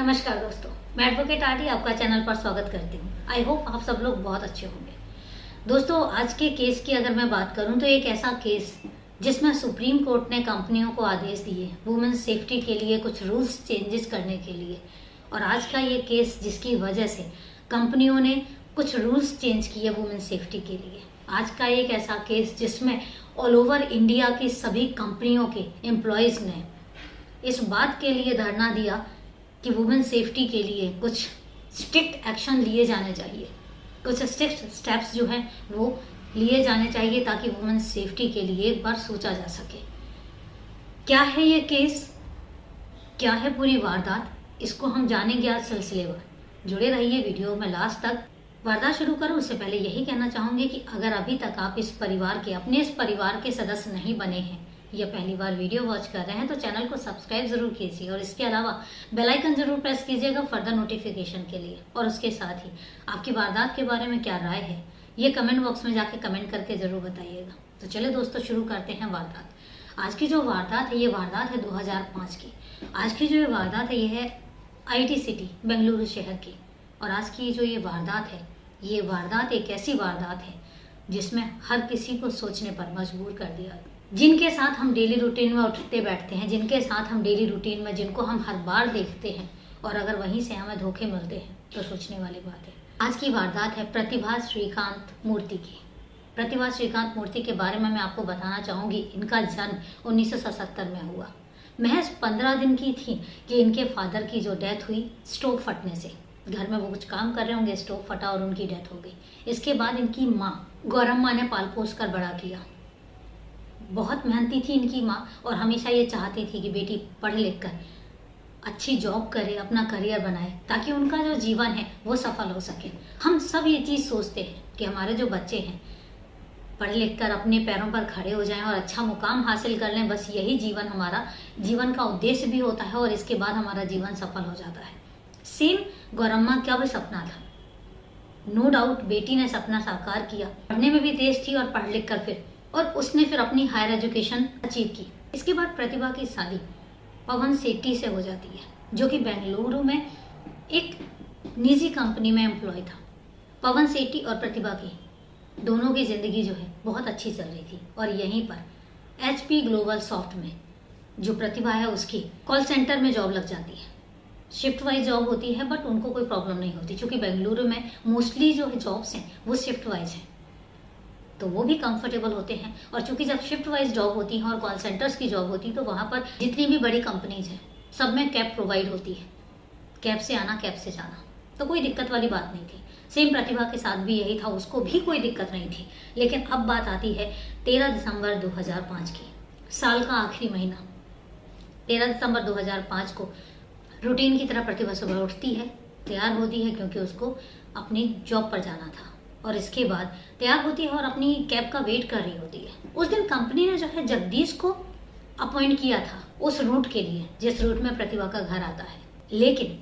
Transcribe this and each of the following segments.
नमस्कार दोस्तों, मैं एडवोकेट आरती आपका चैनल पर स्वागत करती हूँ। आई होप आप सब लोग बहुत अच्छे होंगे। दोस्तों, आज के केस की अगर मैं बात करूँ तो एक ऐसा केस जिसमें सुप्रीम कोर्ट ने कंपनियों को आदेश दिए वुमेन सेफ्टी के लिए कुछ रूल्स चेंजेस करने के लिए, और आज का ये केस जिसकी वजह से कंपनियों ने कुछ रूल्स चेंज किए वुमेन सेफ्टी के लिए। आज का एक ऐसा केस जिसमें ऑल ओवर इंडिया की सभी कंपनियों के एम्प्लॉयज़ ने इस बात के लिए धरना दिया कि वुमेन सेफ्टी के लिए कुछ स्ट्रिक्ट एक्शन लिए जाने चाहिए, कुछ स्ट्रिक्ट स्टेप्स जो हैं वो लिए जाने चाहिए ताकि वुमेन सेफ्टी के लिए एक बार सोचा जा सके। क्या है ये केस, क्या है पूरी वारदात, इसको हम जानेंगे आज सिलसिलेवार। जुड़े रहिए वीडियो में लास्ट तक। वारदात शुरू करूं उससे पहले यही कहना चाहूँगी कि अगर अभी तक आप अपने इस परिवार के सदस्य नहीं बने हैं या पहली बार वीडियो वॉच कर रहे हैं तो चैनल को सब्सक्राइब जरूर कीजिए और इसके अलावा बेल आइकन जरूर प्रेस कीजिएगा फर्दर नोटिफिकेशन के लिए। और उसके साथ ही आपकी वारदात के बारे में क्या राय है ये कमेंट बॉक्स में जाके कमेंट करके जरूर बताइएगा। तो चलिए दोस्तों, शुरू करते हैं वारदात। आज की जो वारदात है ये वारदात है 2005 की। आज की जो वारदात है ये है IT सिटी बेंगलुरु शहर की। और आज की जो ये वारदात एक ऐसी वारदात है जिसमें हर किसी को सोचने पर मजबूर कर दिया। जिनके साथ हम डेली रूटीन में उठते बैठते हैं, जिनके साथ हम डेली रूटीन में जिनको हम हर बार देखते हैं, और अगर वहीं से हमें धोखे मिलते हैं तो सोचने वाली बात है। आज की वारदात है प्रतिभा श्रीकांत मूर्ति की। प्रतिभा श्रीकांत मूर्ति के बारे में मैं आपको बताना चाहूँगी। इनका जन्म 1977 में हुआ। महज 15 दिन की थी कि इनके फादर की जो डेथ हुई स्टोव फटने से। घर में वो कुछ काम कर रहे होंगे, स्टोव फटा और उनकी डेथ हो गई। इसके बाद इनकी माँ गौरम्मा ने पाल पोस कर बड़ा किया। बहुत मेहनती थी इनकी माँ और हमेशा ये चाहती थी कि बेटी पढ़ लिख कर अच्छी जॉब करे, अपना करियर बनाए ताकि उनका जो जीवन है वो सफल हो सके। हम सब ये चीज़ सोचते हैं कि हमारे जो बच्चे हैं पढ़ लिख कर अपने पैरों पर खड़े हो जाएं और अच्छा मुकाम हासिल कर लें, बस यही हमारा जीवन का उद्देश्य भी होता है और इसके बाद हमारा जीवन सफल हो जाता है। सेम गौरम्मा का भी सपना था। नो डाउट बेटी ने सपना साकार किया। पढ़ने में भी तेज थी और पढ़ लिख कर उसने फिर अपनी हायर एजुकेशन अचीव की। इसके बाद प्रतिभा की शादी पवन सेठी से हो जाती है, जो कि बेंगलुरु में एक निजी कंपनी में एम्प्लॉय था। पवन सेठी और प्रतिभा की दोनों की ज़िंदगी जो है बहुत अच्छी चल रही थी और यहीं पर HP ग्लोबल सॉफ्ट में जो प्रतिभा है उसकी कॉल सेंटर में जॉब लग जाती है। शिफ्ट वाइज जॉब होती है बट उनको कोई प्रॉब्लम नहीं होती, क्योंकि बेंगलुरु में मोस्टली जो जॉब्स हैं वो शिफ्ट वाइज हैं तो वो भी कंफर्टेबल होते हैं। और चूंकि जब शिफ्ट वाइज जॉब होती है और कॉल सेंटर्स की जॉब होती है तो वहाँ पर जितनी भी बड़ी कंपनीज हैं सब में कैब प्रोवाइड होती है। कैब से आना, कैब से जाना, तो कोई दिक्कत वाली बात नहीं थी। सेम प्रतिभा के साथ भी यही था, उसको भी कोई दिक्कत नहीं थी। लेकिन अब बात आती है 13 दिसंबर 2005 की। साल का आखिरी महीना 13 दिसंबर 2005 को रूटीन की तरह प्रतिभा सुबह उठती है, तैयार होती है क्योंकि उसको अपनी जॉब पर जाना था, और इसके बाद तैयार होती है और अपनी कैब का वेट कर रही होती है। उस दिन कंपनी ने जो है जगदीश को अपॉइंट किया था उस रूट के लिए जिस रूट में प्रतिभा का घर आता है। लेकिन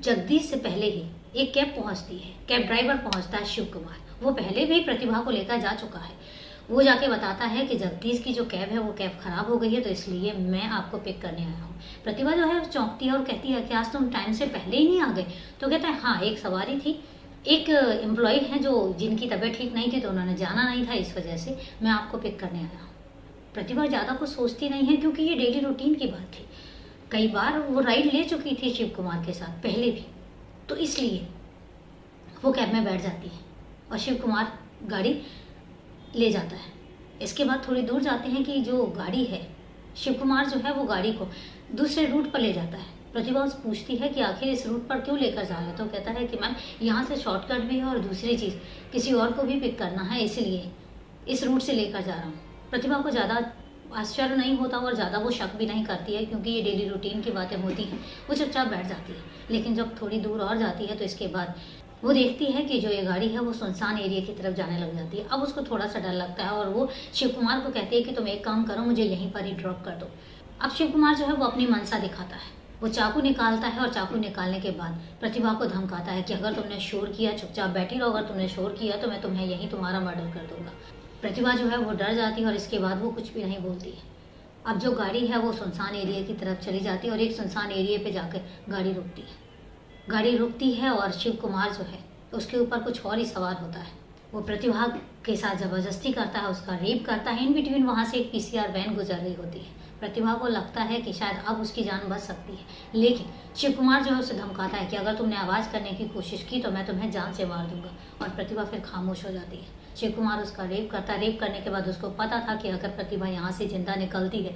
जगदीश से पहले ही एक कैब पहुंचती है, कैब ड्राइवर पहुंचता है शिव कुमार। वो पहले भी प्रतिभा को लेकर जा चुका है। वो जाके बताता है कि जगदीश की जो कैब है वो कैब खराब हो गई है, तो इसलिए मैं आपको पिक करने आया हूँ। प्रतिभा जो है चौंकती है और कहती है कि आज तुम टाइम से पहले ही नहीं आ गए। तो कहता है हाँ, एक सवारी थी, एक एम्प्लॉय है जिनकी तबीयत ठीक नहीं थी तो उन्होंने जाना नहीं था, इस वजह से मैं आपको पिक करने आया हूँ। प्रतिभा ज़्यादा कुछ सोचती नहीं है क्योंकि ये डेली रूटीन की बात थी। कई बार वो राइड ले चुकी थी शिव कुमार के साथ पहले भी, तो इसलिए वो कैब में बैठ जाती है और शिव कुमार गाड़ी ले जाता है। इसके बाद थोड़ी दूर जाते हैं कि जो गाड़ी है शिव कुमार जो है वो गाड़ी को दूसरे रूट पर ले जाता है। प्रतिभा उससे पूछती है कि आखिर इस रूट पर क्यों लेकर जा रहे हो, तो कहता है कि मैम यहाँ से शॉर्टकट भी है और दूसरी चीज़ किसी और को भी पिक करना है, इसलिए इस रूट से लेकर जा रहा हूँ। प्रतिभा को ज़्यादा आश्चर्य नहीं होता और ज़्यादा वो शक भी नहीं करती है क्योंकि ये डेली रूटीन की बातें होती हैं। वो चुपचाप बैठ जाती है। लेकिन जब थोड़ी दूर और जाती है तो इसके बाद वो देखती है कि जो ये गाड़ी है वो सुनसान एरिया की तरफ जाने लग जाती है। अब उसको थोड़ा सा डर लगता है और वो शिव कुमार को कहती है कि तुम एक काम करो, मुझे यहीं पर ही ड्रॉप कर दो। अब शिव कुमार जो है वो अपनी मनसा दिखाता है। वो चाकू निकालता है और चाकू निकालने के बाद प्रतिभा को धमकाता है कि अगर तुमने शोर किया, चुपचाप बैठी रहो, अगर तुमने शोर किया तो मैं तुम्हें यहीं तुम्हारा मर्डर कर दूंगा। प्रतिभा जो है वो डर जाती है और इसके बाद वो कुछ भी नहीं बोलती है। अब जो गाड़ी है वो सुनसान एरिया की तरफ चली जाती है और एक सुनसान एरिया पे जाकर गाड़ी रुकती है। गाड़ी रुकती है और शिव कुमार जो है उसके ऊपर कुछ और ही सवार होता है। वो प्रतिभा के साथ ज़बरदस्ती करता है, उसका रेप करता है। इन बिटवीन वहाँ से एक पीसीआर वैन गुजर रही होती है। प्रतिभा को लगता है कि शायद अब उसकी जान बच सकती है, लेकिन शिव कुमार जो है उसे धमकाता है कि अगर तुमने आवाज़ करने की कोशिश की तो मैं तुम्हें जान से मार दूंगा। और प्रतिभा फिर खामोश हो जाती है। शिव कुमार उसका रेप करता है। रेप करने के बाद उसको पता था कि अगर प्रतिभा यहाँ से जिंदा निकलती है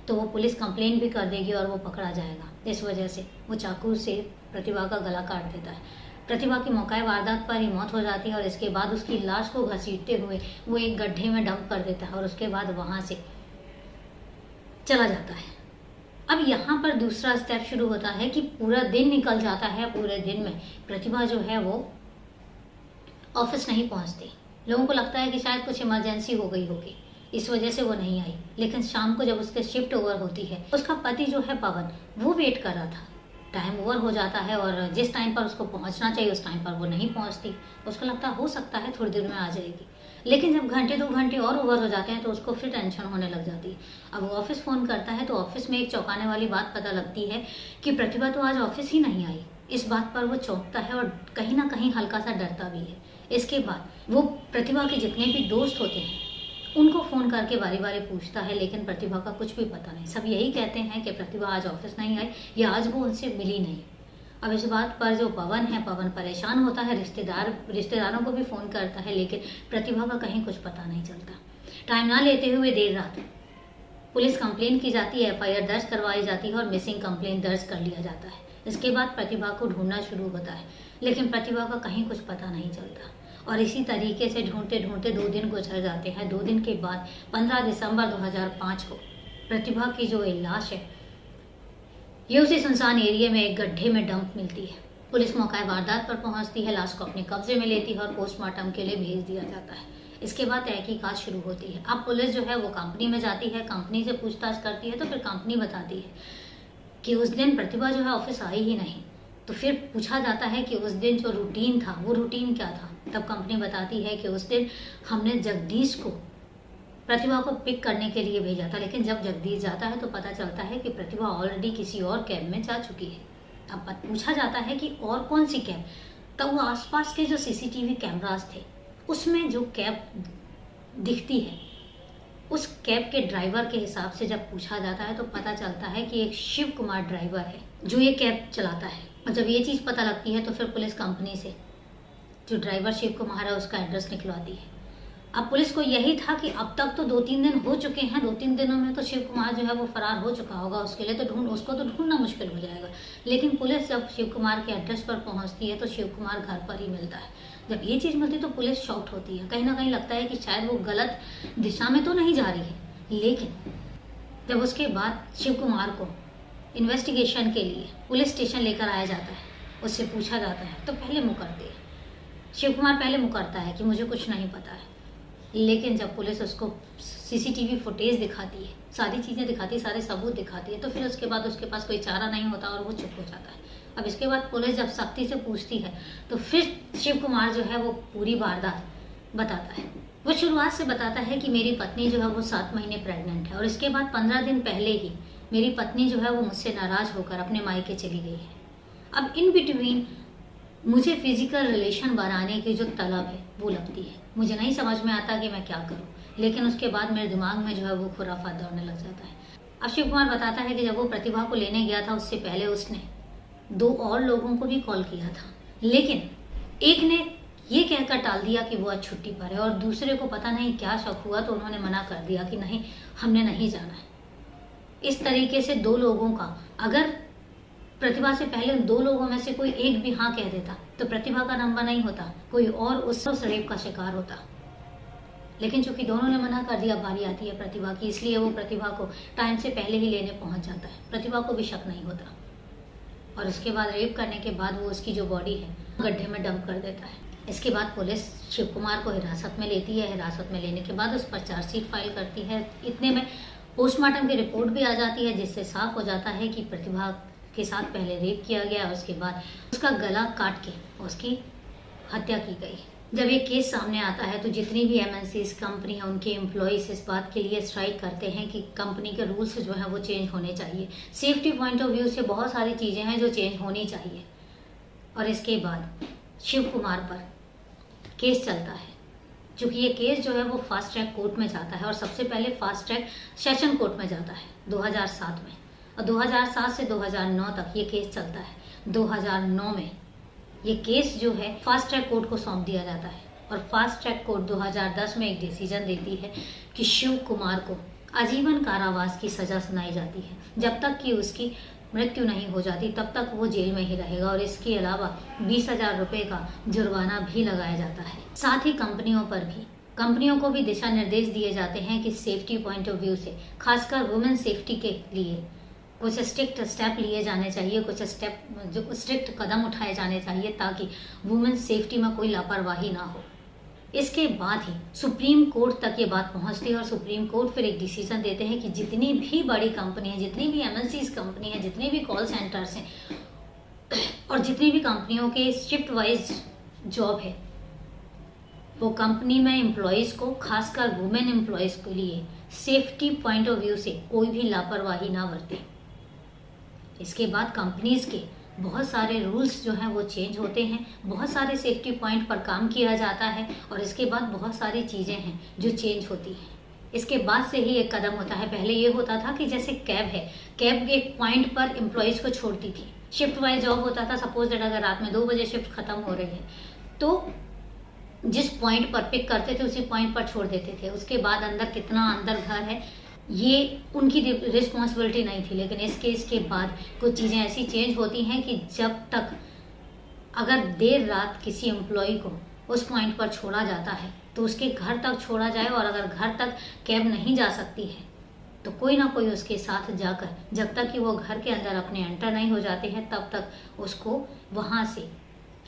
तो वो पुलिस कंप्लेंट भी कर देगी और वो पकड़ा जाएगा। इस वजह से वो चाकू से प्रतिभा का गला काट देता है। प्रतिभा की मौका वारदात पर ही मौत हो जाती है और इसके बाद उसकी लाश को घसीटते हुए वो एक गड्ढे में डंप कर देता है और उसके बाद वहाँ से चला जाता है। अब यहाँ पर दूसरा स्टेप शुरू होता है कि पूरा दिन निकल जाता है। पूरे दिन में प्रतिभा जो है वो ऑफिस नहीं पहुँचती। लोगों को लगता है कि शायद कुछ इमरजेंसी हो गई होगी, इस वजह से वो नहीं आई। लेकिन शाम को जब उसके शिफ्ट ओवर होती है, उसका पति जो है पवन, वो वेट कर रहा था। टाइम ओवर हो जाता है और जिस टाइम पर उसको पहुंचना चाहिए उस टाइम पर वो नहीं पहुंचती। उसको लगता हो सकता है थोड़ी देर में आ जाएगी, लेकिन जब घंटे 2 घंटे और ओवर हो जाते हैं तो उसको फिर टेंशन होने लग जाती है। अब वो ऑफिस फ़ोन करता है तो ऑफिस में एक चौंकाने वाली बात पता लगती है कि प्रतिभा तो आज ऑफिस ही नहीं आई। इस बात पर वो चौंकता है और कहीं ना कहीं हल्का सा डरता भी है। इसके बाद वो प्रतिभा के जितने भी दोस्त होते हैं उनको फ़ोन करके बारी बारी पूछता है, लेकिन प्रतिभा का कुछ भी पता नहीं। सब यही कहते हैं कि प्रतिभा आज ऑफिस नहीं आई या आज वो उनसे मिली नहीं। अब इस बात पर जो पवन है, पवन परेशान होता है। रिश्तेदारों को भी फ़ोन करता है, लेकिन प्रतिभा का कहीं कुछ पता नहीं चलता। टाइम ना लेते हुए देर रात पुलिस कंप्लेंट की जाती है, एफआईआर दर्ज करवाई जाती है और मिसिंग कंप्लेंट दर्ज कर लिया जाता है। इसके बाद प्रतिभा को ढूंढना शुरू होता है, लेकिन प्रतिभा का कहीं कुछ पता नहीं चलता और इसी तरीके से ढूंढते ढूंढते 2 दिन गुजर जाते हैं। 2 दिन के बाद 15 दिसंबर 2005 को प्रतिभा की जो लाश है ये उसी सुनसान एरिया में एक गड्ढे में डंप मिलती है। पुलिस मौका वारदात पर पहुंचती है, लाश को अपने कब्जे में लेती है और पोस्टमार्टम के लिए भेज दिया जाता है। इसके बाद तहकीकात शुरू होती है। अब पुलिस जो है वो कंपनी में जाती है, कंपनी से पूछताछ करती है तो फिर कंपनी बताती है कि उस दिन प्रतिभा जो है ऑफिस आई ही नहीं। तो फिर पूछा जाता है कि उस दिन जो रूटीन था वो रूटीन क्या था। तब कंपनी बताती है कि उस दिन हमने जगदीश को प्रतिभा को पिक करने के लिए भेजा था, लेकिन जब जगदीश जाता है तो पता चलता है कि प्रतिभा ऑलरेडी किसी और कैब में जा चुकी है। अब पूछा जाता है कि और कौन सी कैब। तब वो आसपास के जो सीसीटीवी कैमरास थे उसमें जो कैब दिखती है उस कैब के ड्राइवर के हिसाब से जब पूछा जाता है तो पता चलता है कि एक शिव कुमार ड्राइवर है जो ये कैब चलाता है। और जब ये चीज़ पता लगती है तो फिर पुलिस कंपनी से जो ड्राइवर शिव कुमार है उसका एड्रेस निकलवाती है। अब पुलिस को यही था कि अब तक तो 2-3 दिन हो चुके हैं, 2-3 दिनों में तो शिव कुमार जो है वो फरार हो चुका होगा, उसके लिए तो उसको तो ढूंढना मुश्किल हो जाएगा। लेकिन पुलिस जब शिव कुमार के एड्रेस पर पहुंचती है तो शिव कुमार घर पर ही मिलता है। जब ये चीज़ मिलती है तो पुलिस शॉक्ड होती है। कहीं ना कहीं लगता है कि शायद वो गलत दिशा में तो नहीं जा रही है। लेकिन जब उसके बाद शिव कुमार को इन्वेस्टिगेशन के लिए पुलिस स्टेशन लेकर आया जाता है, उससे पूछा जाता है तो पहले मुकरती है। शिव कुमार पहले मुकरता है कि मुझे कुछ नहीं पता है, लेकिन जब पुलिस उसको सीसीटीवी फुटेज दिखाती है, सारी चीज़ें दिखाती है, सारे सबूत दिखाती है, तो फिर उसके बाद उसके पास कोई चारा नहीं होता और वो चुप हो जाता है। अब इसके बाद पुलिस जब सख्ती से पूछती है तो फिर शिव कुमार जो है वो पूरी वारदात बताता है। वो शुरुआत से बताता है कि मेरी पत्नी जो है वो 7 महीने प्रेग्नेंट है और इसके बाद 15 दिन पहले ही मेरी पत्नी जो है वो मुझसे नाराज़ होकर अपने मायके चली गई है। अब इन बिटवीन मुझे फिजिकल रिलेशन बनाने की जो तलब है वो लगती है। मुझे नहीं समझ में आता कि मैं क्या करूं, लेकिन उसके बाद मेरे दिमाग में जो है वो खुराफात दौड़ने लग जाता है। अब शिव कुमार बताता है कि जब वो प्रतिभा को लेने गया था उससे पहले उसने 2 और लोगों को भी कॉल किया था, लेकिन एक ने ये कहकर टाल दिया कि वो आज छुट्टी पर है और दूसरे को पता नहीं क्या शक हुआ तो उन्होंने मना कर दिया कि नहीं, हमने नहीं जाना है। इस तरीके से 2 लोगों का, अगर प्रतिभा से पहले 2 लोगों में से कोई एक भी हाँ कह देता तो प्रतिभा का नंबर नहीं होता, कोई और उस रेप का शिकार होता। लेकिन चूंकि दोनों ने मना कर दिया, बारी आती है प्रतिभा की, इसलिए वो प्रतिभा को टाइम से पहले ही लेने पहुंच जाता है। प्रतिभा को भी शक नहीं होता और उसके बाद रेप करने के बाद वो उसकी जो बॉडी है गड्ढे में डंप कर देता है। इसके बाद पुलिस शिव कुमार को हिरासत में लेती है। हिरासत में लेने के बाद उस पर चार्जशीट फाइल करती है। इतने में पोस्टमार्टम की रिपोर्ट भी आ जाती है, जिससे साफ हो जाता है कि प्रतिभा के साथ पहले रेप किया गया, उसके बाद उसका गला काट के उसकी हत्या की गई। जब ये केस सामने आता है तो जितनी भी एमएनसीज कंपनी है उनके एम्प्लॉयज़ इस बात के लिए स्ट्राइक करते हैं कि कंपनी के रूल्स जो हैं वो चेंज होने चाहिए। सेफ्टी पॉइंट ऑफ व्यू से बहुत सारी चीज़ें हैं जो चेंज होनी चाहिए। और इसके बाद शिव कुमार पर केस चलता है। चूँकि ये केस जो है वो फास्ट ट्रैक कोर्ट में जाता है और सबसे पहले फास्ट ट्रैक सेशन कोर्ट में जाता है 2007 में, और 2007 से 2009 तक ये केस चलता है। 2009 में ये केस जो है फास्ट ट्रैक कोर्ट को सौंप दिया जाता है और फास्ट ट्रैक कोर्ट 2010 में एक डिसीजन देती है कि शिव कुमार को आजीवन कारावास की सज़ा सुनाई जाती है। जब तक कि उसकी मृत्यु नहीं हो जाती तब तक वो जेल में ही रहेगा और इसके अलावा 20,000 रुपये का जुर्माना भी लगाया जाता है। साथ ही कंपनियों को भी दिशा निर्देश दिए जाते हैं कि सेफ्टी पॉइंट ऑफ व्यू से, खासकर वुमेन सेफ्टी के लिए कुछ स्ट्रिक्ट स्टेप लिए जाने चाहिए, कुछ स्ट्रिक्ट कदम उठाए जाने चाहिए ताकि वुमेन सेफ्टी में कोई लापरवाही ना हो। इसके बाद ही सुप्रीम कोर्ट तक ये बात पहुंचती है और सुप्रीम कोर्ट फिर एक डिसीजन देते हैं कि जितनी भी बड़ी कंपनी है, जितनी भी एमएनसीज कंपनी है, जितने भी कॉल सेंटर्स हैं और जितनी भी कंपनियों के शिफ्ट वाइज जॉब है, वो कंपनी में एम्प्लॉयज़ को, खासकर वुमेन एम्प्लॉयज़ के लिए सेफ्टी पॉइंट ऑफ व्यू से कोई भी लापरवाही ना बरते। इसके बाद कंपनीज के बहुत सारे रूल्स जो हैं वो चेंज होते हैं, बहुत सारे सेफ्टी पॉइंट पर काम किया जाता है और इसके बाद बहुत सारी चीज़ें हैं जो चेंज होती हैं। इसके बाद से ही एक कदम होता है। पहले ये होता था कि जैसे कैब है, कैब एक पॉइंट पर एम्प्लॉयज़ को छोड़ती थी, शिफ्ट वाइज जॉब होता था। सपोज दैट अगर रात में 2 बजे शिफ्ट खत्म हो रही है तो जिस पॉइंट पर पिक करते थे उसी पॉइंट पर छोड़ देते थे। उसके बाद अंदर कितना अंदर घर है ये उनकी रिस्पॉन्सिबिलिटी नहीं थी। लेकिन इस केस के बाद कुछ चीज़ें ऐसी चेंज होती हैं कि जब तक अगर देर रात किसी एम्प्लॉय को उस पॉइंट पर छोड़ा जाता है तो उसके घर तक छोड़ा जाए, और अगर घर तक कैब नहीं जा सकती है तो कोई ना कोई उसके साथ जाकर, जब तक कि वो घर के अंदर अपने एंटर नहीं हो जाते हैं तब तक उसको वहाँ से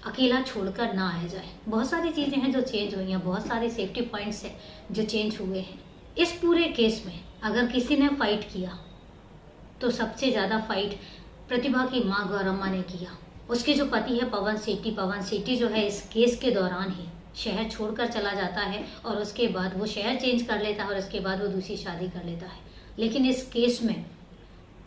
अकेला छोड़कर ना आया जाए। बहुत सारी चीज़ें हैं जो चेंज हुई हैं, बहुत सारे सेफ्टी पॉइंट्स हैं जो चेंज हुए हैं। इस पूरे केस में अगर किसी ने फाइट किया तो सबसे ज़्यादा फाइट प्रतिभा की माँ गौरम्मा ने किया। उसके जो पति है पवन सेठी जो है इस केस के दौरान ही शहर छोड़कर चला जाता है और उसके बाद वो शहर चेंज कर लेता है और उसके बाद वो दूसरी शादी कर लेता है। लेकिन इस केस में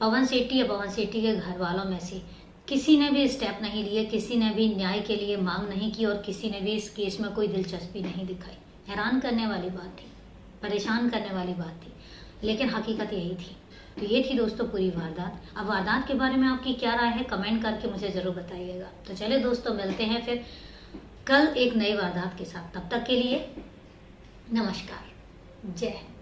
पवन सेठी या पवन सेठी के घर वालों में से किसी ने भी स्टेप नहीं लिए, किसी ने भी न्याय के लिए मांग नहीं की और किसी ने भी इस केस में कोई दिलचस्पी नहीं दिखाई। हैरान करने वाली बात थी, परेशान करने वाली बात थी, लेकिन हकीकत यही थी। तो ये थी दोस्तों पूरी वारदात। अब वारदात के बारे में आपकी क्या राय है कमेंट करके मुझे ज़रूर बताइएगा। तो चलिए दोस्तों, मिलते हैं फिर कल एक नई वारदात के साथ। तब तक के लिए नमस्कार, जय हिंद।